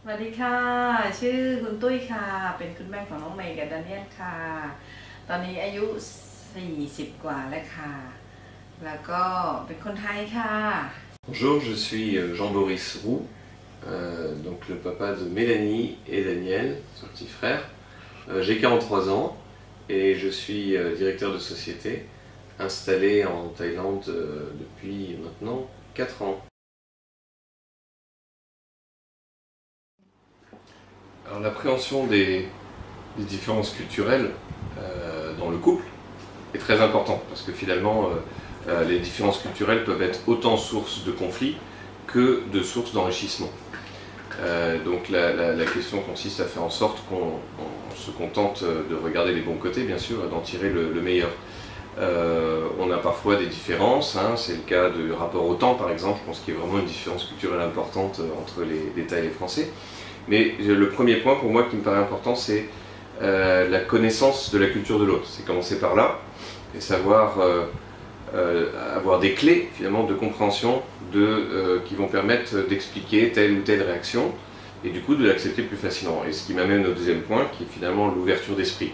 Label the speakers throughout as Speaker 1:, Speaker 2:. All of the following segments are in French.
Speaker 1: สวัสดีค่ะชื่อคุณตุ้ยค่ะเป็นคุณแม่ของน้องเมย์กับดาเนียลค่ะตอนนี้อายุ40กว่าแล้วค่ะแล้วก็เป็นคนไทยค่ะ
Speaker 2: Bonjour, je suis Jean-Boris Roux, donc le papa de Mélanie et Daniel, son petit frère. J'ai 43 ans et je suis directeur de société installé en Thaïlande depuis maintenant 4 ans. Alors l'appréhension des différences culturelles dans le couple est très importante parce que finalement les différences culturelles peuvent être autant source de conflits que de source d'enrichissement. Donc la question consiste à faire en sorte qu'on se contente de regarder les bons côtés, bien sûr, et d'en tirer le meilleur. On a parfois des différences, hein, c'est le cas du rapport au temps par exemple, je pense qu'il y a vraiment une différence culturelle importante entre les Thaïs et les Français. Mais le premier point pour moi qui me paraît important, c'est la connaissance de la culture de l'autre. C'est commencer par là et savoir avoir des clés finalement de compréhension qui vont permettre d'expliquer telle ou telle réaction et du coup de l'accepter plus facilement. Et ce qui m'amène au deuxième point qui est finalement l'ouverture d'esprit.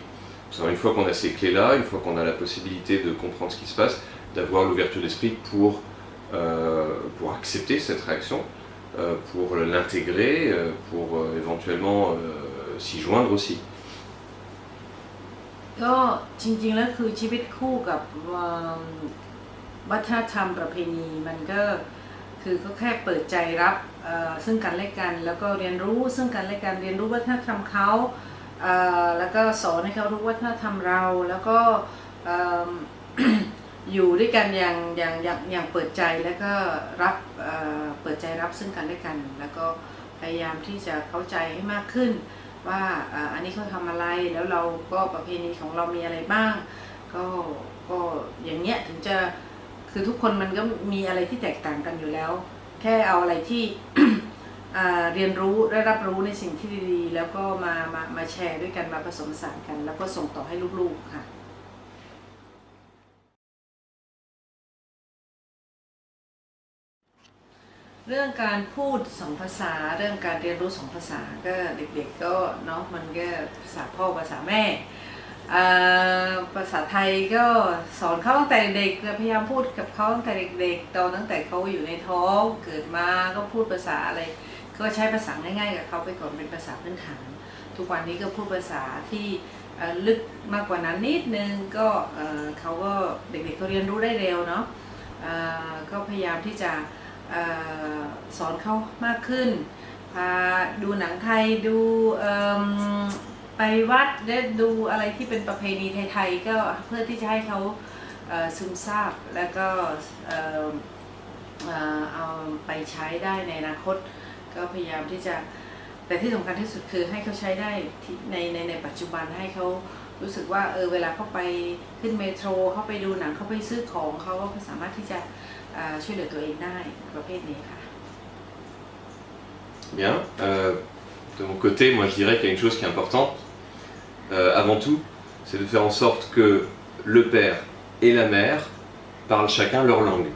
Speaker 2: Une fois qu'on a ces clés-là, une fois qu'on a la possibilité de comprendre ce qui se passe, d'avoir l'ouverture d'esprit pour accepter cette réaction, pour l'intégrer, pour éventuellement s'y joindre aussi.
Speaker 1: ก็จริงๆแล้วคือชีวิตคู่กับวัฒนธรรมประเพณีมันก็คือก็แค่เปิดใจรับซึ่งกันและกันแล้วก็เรียนรู้ซึ่งกันและกันเรียนรู้วัฒนธรรมเขาแล้วก็สอนให้เขารู้วัฒนธรรมเราแล้วก็อยู่ด้วยกันอย่างเปิดใจแล้วก็รับเปิดใจรับซึ่งกันและกันแล้วก็พยายามที่จะเข้าใจให้มากขึ้นว่าอันนี้เขาทำอะไรแล้วเราก็ประเพณีของเรามีอะไรบ้างก็อย่างเงี้ยถึงจะคือทุกคนมันก็มีอะไรที่แตกต่างกันอยู่แล้วแค่เอาอะไรที่ เรียนรู้ได้รับรู้ในสิ่งที่ดีๆแล้วก็มาแชร์ด้วยกันมาผสมผสานกันแล้วก็ส่งต่อให้ลูกๆค่ะเรื่องการพูด2 ภาษาเรื่องการเรียนรู้2 ภาษาก็เด็กๆก็เนาะมันก็ภาษาพ่อภาษาแม่ภาษาไทยก็สอนเขาตั้งแต่เด็กพยายามพูดกับเขาตั้งแต่เด็กๆตอนตั้งแต่เขาอยู่ในท้องเกิดมาก็พูดภาษาอะไรก็ใช้ภาษาง่ายๆกับเขาไปก่อนเป็นภาษาพื้นฐานทุกวันนี้ก็พูดภาษาที่ลึกมากกว่านั้นนิดนึงก็เขาก็เด็กๆก็เรียนรู้ได้เร็วเนาะก็พยายามที่จะสอนเขามากขึ้นพาดูหนังไทยดูไปวัดและดูอะไรที่เป็นประเพณีไทยๆก็เพื่อที่จะให้เขาซึมซาบแล้วก็เอาไปใช้ได้ในอนาคตก็พยายามที่จะแต่ที่สำคัญที่สุดคือให้เขาใช้ได้ในปัจจุบันให้เขารู้สึกว่าเวลาเขาไปขึ้นเมโทรเขาไปดูหนังเขาไปซื้อของเขาก็สามารถที่จะช่วยเหลือตัวเองได้ประเภทนี้ค่ะ
Speaker 2: Bien. De mon côté, moi je dirais qu'il y a une chose qui est importante. Avant tout, c'est de faire en sorte que le père et la mère parlent chacun leur langue.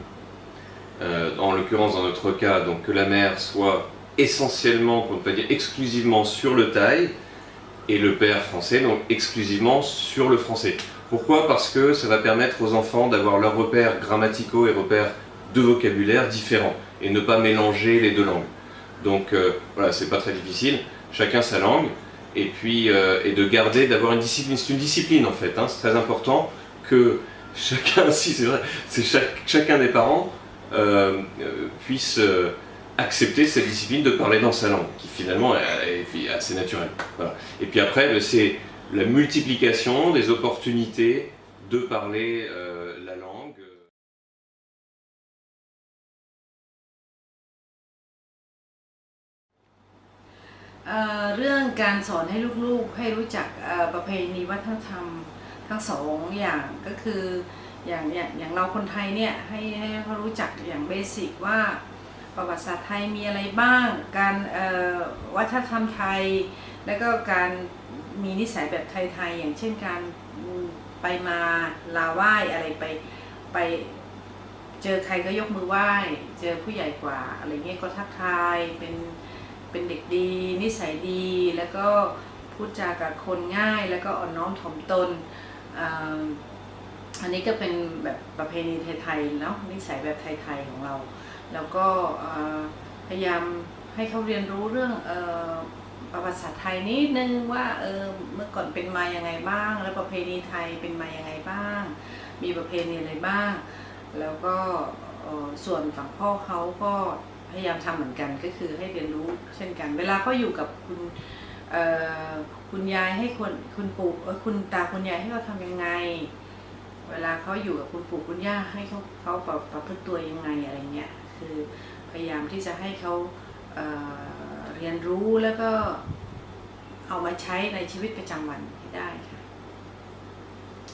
Speaker 2: En l'occurrence, dans notre cas, donc que la mère soit essentiellement, pour ne pas dire exclusivement, sur le thaï, et le père français, donc exclusivement sur le français. Pourquoi? Parce que ça va permettre aux enfants d'avoir leurs repères grammaticaux et repères de vocabulaire différents, et ne pas mélanger les deux langues. Donc voilà, c'est pas très difficile, chacun sa langue, et puis et de garder, d'avoir une discipline. C'est une discipline en fait, hein, c'est très important que chacun, si c'est vrai, c'est chacun des parents puisse accepter cette discipline de parler dans sa langue, qui finalement est assez naturelle. Voilà. Et puis après, c'est la multiplication des opportunités de parler la langue.
Speaker 1: เรื่องการสอนให้ลูกๆให้รู้จักประเพณีวัฒนธรรมทั้ง2 อย่างก็คืออย่างเราคนไทยเนี่ยให้เขารู้จักอย่างเบสิกว่าประวัติศาสตร์ไทยมีอะไรบ้างการวัฒนธรรมไทยแล้วก็การมีนิสัยแบบไทยๆอย่างเช่นการไปมาลาไหว้อะไรไปเจอใครก็ยกมือไหว้เจอผู้ใหญ่กว่าอะไรเงี้ยก็ทักทายเป็น เป็นเด็กดีนิสัยดีแล้วก็พูดจากับคนง่ายแล้วก็อ่อนน้อมถ่อมตนอันนี้ก็เป็นแบบประเพณีไทยๆเนาะนิสัยแบบไทยๆของเราแล้วก็พยายามให้เขาเรียนรู้เรื่องประวัติศาสตร์ไทยนิดนึงว่าเมื่อก่อนเป็นมายังไงบ้างแล้วประเพณีไทยเป็นมายังไงบ้างมีประเพณีอะไรบ้างแล้วก็ส่วนฝั่งพ่อเขาก็พยายามทำเหมือนกันก็คือให้เรียนรู้เช่นกันเวลาเขาอยู่กับคุณยายให้คุณปู่คุณตาคุณยายให้เขาทำยังไงเวลาเขาอยู่กับคุณปู่คุณย่าให้เขาประพฤติตัวยังไงอะไรเงี้ยคือพยายามที่จะให้เขาเรียนรู้แล้วก็เอามาใช้ในชีวิตประจำวันให้ได้ค่ะ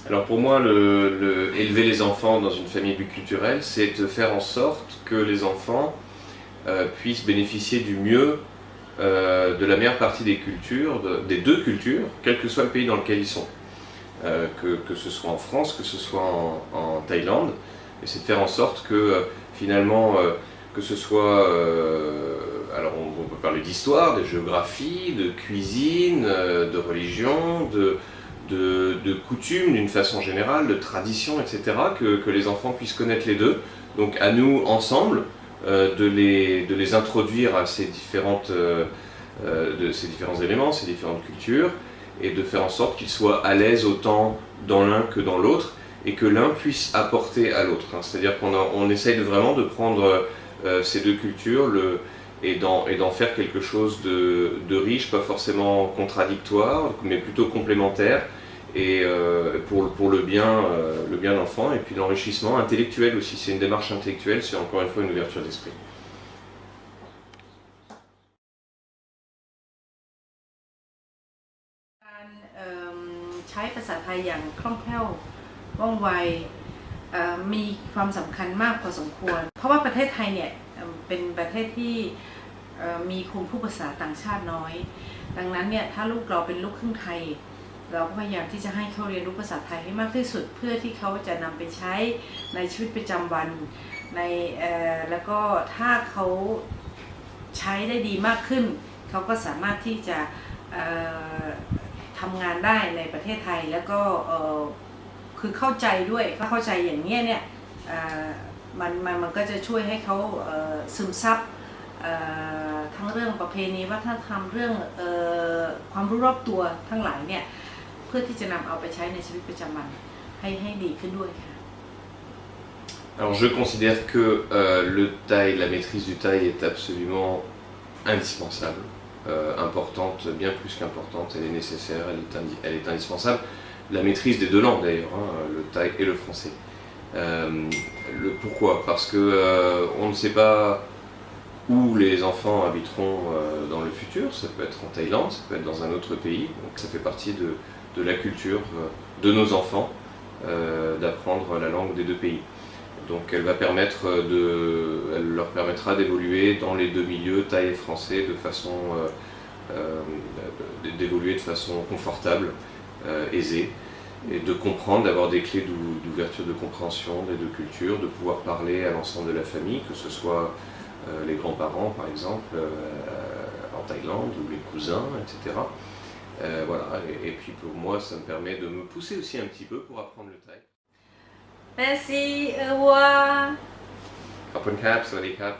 Speaker 2: Alors pour moi, élever les enfants dans une famille biculturelle, c'est de faire en sorte que les enfants puissent bénéficier du mieux de la meilleure partie des cultures, des deux cultures, quel que soit le pays dans lequel ils sont. Que ce soit en France, que ce soit en Thaïlande, et c'est de faire en sorte que finalement, que ce soit, alors on peut parler d'histoire, de géographie, de cuisine, de religion, de coutumes d'une façon générale, de traditions, etc., que les enfants puissent connaître les deux. Donc à nous, ensemble, de les introduire à ces différents éléments, ces différentes cultures, et de faire en sorte qu'ils soient à l'aise autant dans l'un que dans l'autre, et que l'un puisse apporter à l'autre. C'est-à-dire qu'on essaye vraiment de prendre ces deux cultures et d'en faire quelque chose de riche, pas forcément contradictoire, mais plutôt complémentaire, et pour le bien de l'enfant, et puis l'enrichissement intellectuel aussi. C'est une démarche intellectuelle, c'est encore une fois une ouverture d'esprit.
Speaker 1: ใช้ภาษาไทยอย่างคล่องแคล่วว่องไวมีความสำคัญมากพอสมควรเพราะว่าประเทศไทยเนี่ยเป็นประเทศที่มีคนพูดภาษาต่างชาติน้อยดังนั้นเนี่ยถ้าลูกเราเป็นลูกครึ่งไทยเราก็พยายามที่จะให้เขาเรียนรู้ภาษาไทยให้มากที่สุดเพื่อที่เขาจะนำไปใช้ในชีวิตประจำวันแล้วก็ถ้าเขาใช้ได้ดีมากขึ้นเขาก็สามารถที่จะทำงานได้ในประเทศไทยแล้วก็คือเข้าใจด้วยถ้าเข้าใจอย่างนี้เนี่ยมันก็จะช่วยให้เขาซึมซับทั้งเรื่องประเพณีวัฒนธรรมเรื่องความรู้รอบตัวทั้งหลายเนี่ยเพื่อที่จะนำเอาไปใช้ในชีวิตประจำวันให้ดีขึ้นด้วยค่ะ
Speaker 2: Alors je considère que le thaï, la maîtrise du thaï est absolument indispensable. Importante, bien plus qu'importante, elle est nécessaire, elle est indispensable. La maîtrise des deux langues d'ailleurs, le thaï et le français. Pourquoi? Parce que on ne sait pas où les enfants habiteront dans le futur, ça peut être en Thaïlande, ça peut être dans un autre pays, donc ça fait partie de la culture de nos enfants d'apprendre la langue des deux pays. Donc elle leur permettra d'évoluer dans les deux milieux, thaï et français, d'évoluer de façon confortable, aisée, et de comprendre, d'avoir des clés d'ouverture de compréhension des deux cultures, de pouvoir parler à l'ensemble de la famille, que ce soit les grands-parents par exemple en Thaïlande, ou les cousins, etc. Voilà, et puis pour moi ça me permet de me pousser aussi un petit peu pour apprendre le thaï.
Speaker 1: Merci, au revoir.
Speaker 2: ขอบคุณครับ สวัสดีครับ